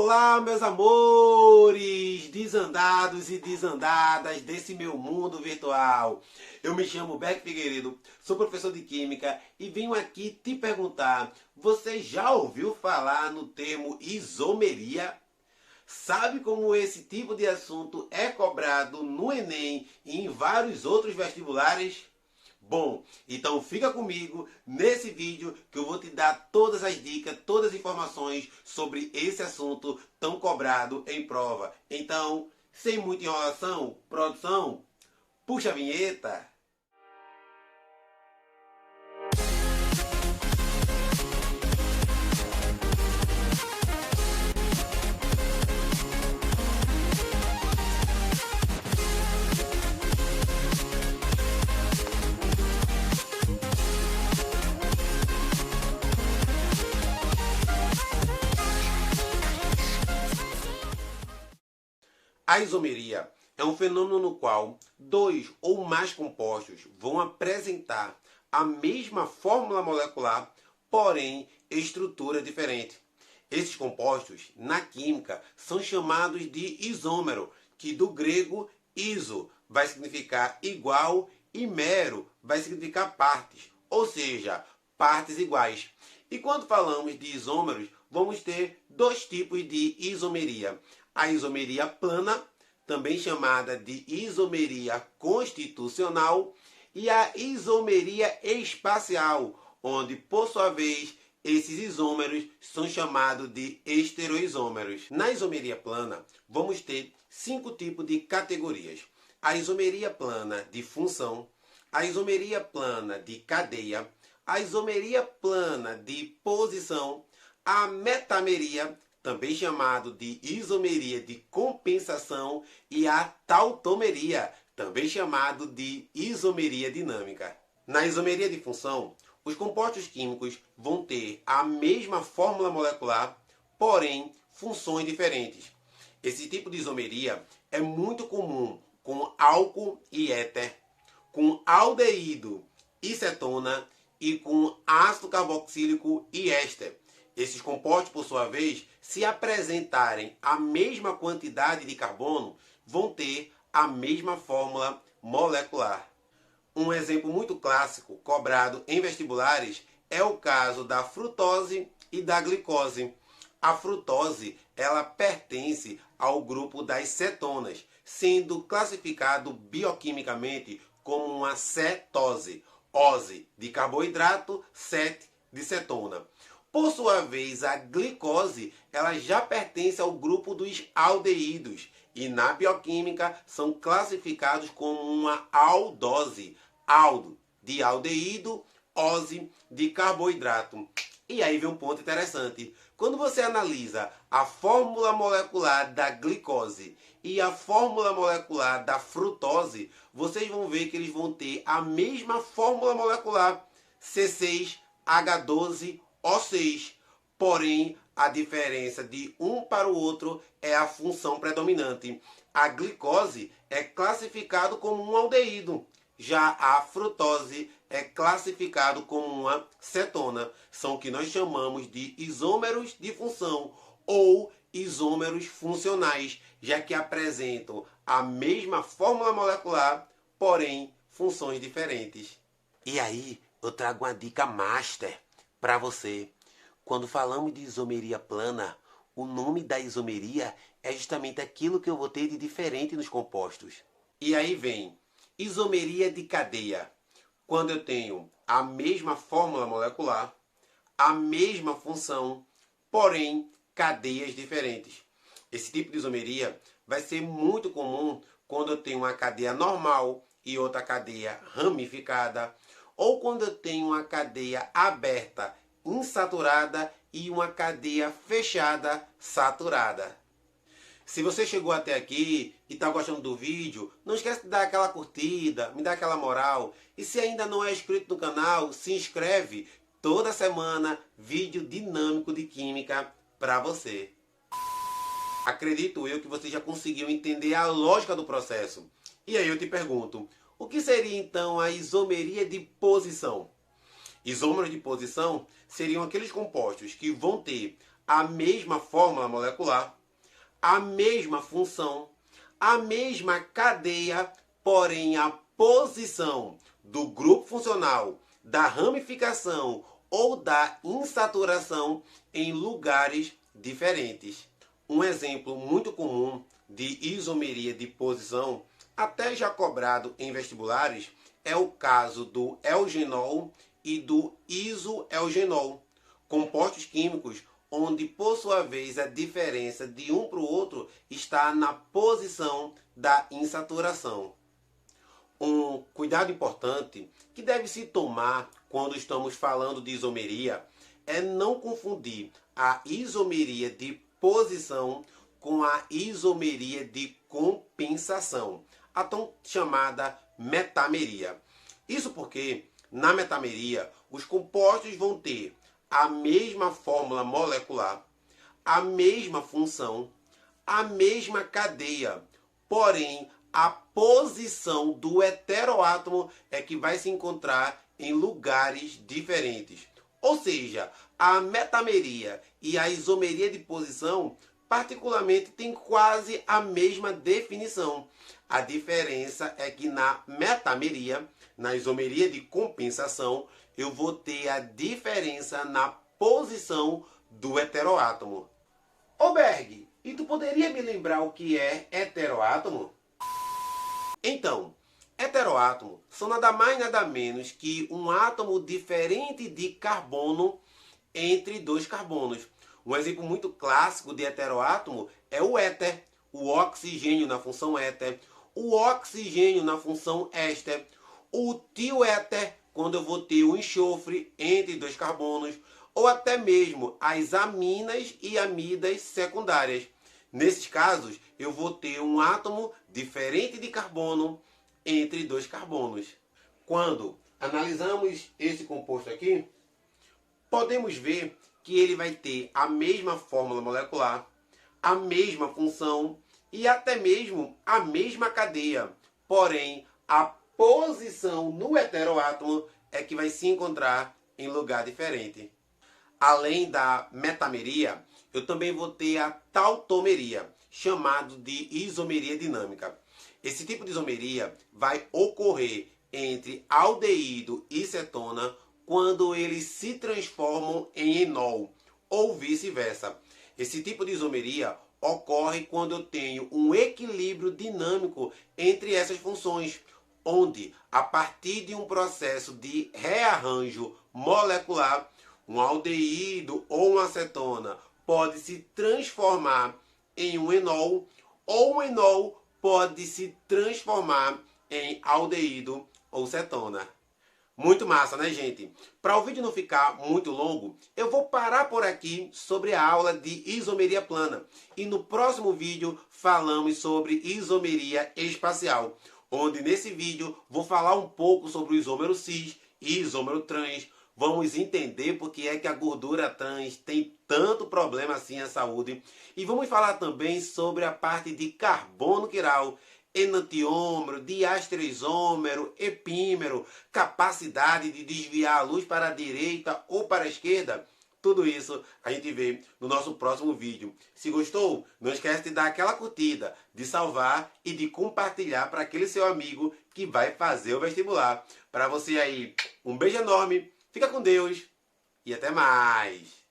Olá, meus amores, desandados e desandadas desse meu mundo virtual. Eu me chamo Beck Figueiredo, sou professor de Química e venho aqui te perguntar, você já ouviu falar no termo isomeria? Sabe como esse tipo de assunto é cobrado no Enem e em vários outros vestibulares? Bom, então fica comigo nesse vídeo que eu vou te dar todas as dicas, todas as informações sobre esse assunto tão cobrado em prova. Então, sem muita enrolação, produção, puxa a vinheta. A isomeria é um fenômeno no qual dois ou mais compostos vão apresentar a mesma fórmula molecular, porém estrutura diferente. Esses compostos, na química, são chamados de isômero, que do grego iso vai significar igual e mero vai significar partes, ou seja, partes iguais. E quando falamos de isômeros, vamos ter dois tipos de isomeria. A isomeria plana, também chamada de isomeria constitucional, e a isomeria espacial, onde, por sua vez, esses isômeros são chamados de estereoisômeros. Na isomeria plana, vamos ter 5 tipos de categorias. A isomeria plana de função, a isomeria plana de cadeia, a isomeria plana de posição, a metameria, também chamado de isomeria de compensação, e a tautomeria, também chamado de isomeria dinâmica. Na isomeria de função, os compostos químicos vão ter a mesma fórmula molecular, porém funções diferentes. Esse tipo de isomeria é muito comum com álcool e éter, com aldeído e cetona e com ácido carboxílico e éster. Esses compostos, por sua vez, se apresentarem a mesma quantidade de carbono, vão ter a mesma fórmula molecular. Um exemplo muito clássico, cobrado em vestibulares, é o caso da frutose e da glicose. A frutose, ela pertence ao grupo das cetonas, sendo classificado bioquimicamente como uma cetose, ose de carboidrato, cet de cetona. Por sua vez, a glicose, ela já pertence ao grupo dos aldeídos e na bioquímica são classificados como uma aldose, aldo de aldeído, ose de carboidrato. E aí vem um ponto interessante. Quando você analisa a fórmula molecular da glicose e a fórmula molecular da frutose, vocês vão ver que eles vão ter a mesma fórmula molecular, C6H12O6. Porém, a diferença de um para o outro é a função predominante. A glicose é classificado como um aldeído, já a frutose é classificado como uma cetona. São o que nós chamamos de isômeros de função ou isômeros funcionais, já que apresentam a mesma fórmula molecular, porém funções diferentes. E aí, eu trago uma dica master para você. Quando falamos de isomeria plana, o nome da isomeria é justamente aquilo que eu vou ter de diferente nos compostos. E aí vem isomeria de cadeia, quando eu tenho a mesma fórmula molecular, a mesma função, porém cadeias diferentes. Esse tipo de isomeria vai ser muito comum quando eu tenho uma cadeia normal e outra cadeia ramificada, ou quando eu tenho uma cadeia aberta insaturada e uma cadeia fechada saturada. Se você chegou até aqui e está gostando do vídeo, não esquece de dar aquela curtida, me dar aquela moral. E se ainda não é inscrito no canal, se inscreve. Toda semana, vídeo dinâmico de química para você. Acredito eu que você já conseguiu entender a lógica do processo. E aí eu te pergunto, o que seria então a isomeria de posição? Isômeros de posição seriam aqueles compostos que vão ter a mesma fórmula molecular, a mesma função, a mesma cadeia, porém a posição do grupo funcional, da ramificação ou da insaturação em lugares diferentes. Um exemplo muito comum de isomeria de posição, até já cobrado em vestibulares, é o caso do eugenol e do isoeugenol, compostos químicos onde, por sua vez, a diferença de um para o outro está na posição da insaturação. Um cuidado importante que deve se tomar quando estamos falando de isomeria é não confundir a isomeria de posição com a isomeria de compensação, a tão chamada metameria. Isso porque, na metameria, os compostos vão ter a mesma fórmula molecular, a mesma função, a mesma cadeia, porém a posição do heteroátomo é que vai se encontrar em lugares diferentes. Ou seja, a metameria e a isomeria de posição particularmente têm quase a mesma definição. A diferença é que na metameria, na isomeria de compensação, eu vou ter a diferença na posição do heteroátomo. Ô Berg, e tu poderia me lembrar o que é heteroátomo? Então, heteroátomo são nada mais nada menos que um átomo diferente de carbono entre dois carbonos. Um exemplo muito clássico de heteroátomo é o éter, o oxigênio na função éter, o oxigênio na função éster, o tioéter, quando eu vou ter o enxofre entre dois carbonos, ou até mesmo as aminas e amidas secundárias. Nesses casos, eu vou ter um átomo diferente de carbono entre dois carbonos. Quando analisamos esse composto aqui, podemos ver que ele vai ter a mesma fórmula molecular, a mesma função e até mesmo a mesma cadeia. Porém, a posição no heteroátomo é que vai se encontrar em lugar diferente. Além da metameria, eu também vou ter a tautomeria, chamado de isomeria dinâmica. Esse tipo de isomeria vai ocorrer entre aldeído e cetona quando eles se transformam em enol, ou vice-versa. Esse tipo de isomeria ocorre quando eu tenho um equilíbrio dinâmico entre essas funções, onde, a partir de um processo de rearranjo molecular, um aldeído ou uma acetona pode se transformar em um enol, ou um enol pode se transformar em aldeído ou cetona. Muito massa, né, gente? Para o vídeo não ficar muito longo, eu vou parar por aqui sobre a aula de isomeria plana. E no próximo vídeo falamos sobre isomeria espacial, onde nesse vídeo vou falar um pouco sobre o isômero cis e isômero trans. Vamos entender porque é que a gordura trans tem tanto problema assim à saúde. E vamos falar também sobre a parte de carbono quiral, enantiômero, diastereisômero, epímero, capacidade de desviar a luz para a direita ou para a esquerda. Tudo isso a gente vê no nosso próximo vídeo. Se gostou, não esquece de dar aquela curtida, de salvar e de compartilhar para aquele seu amigo que vai fazer o vestibular. Para você aí, um beijo enorme, fica com Deus e até mais!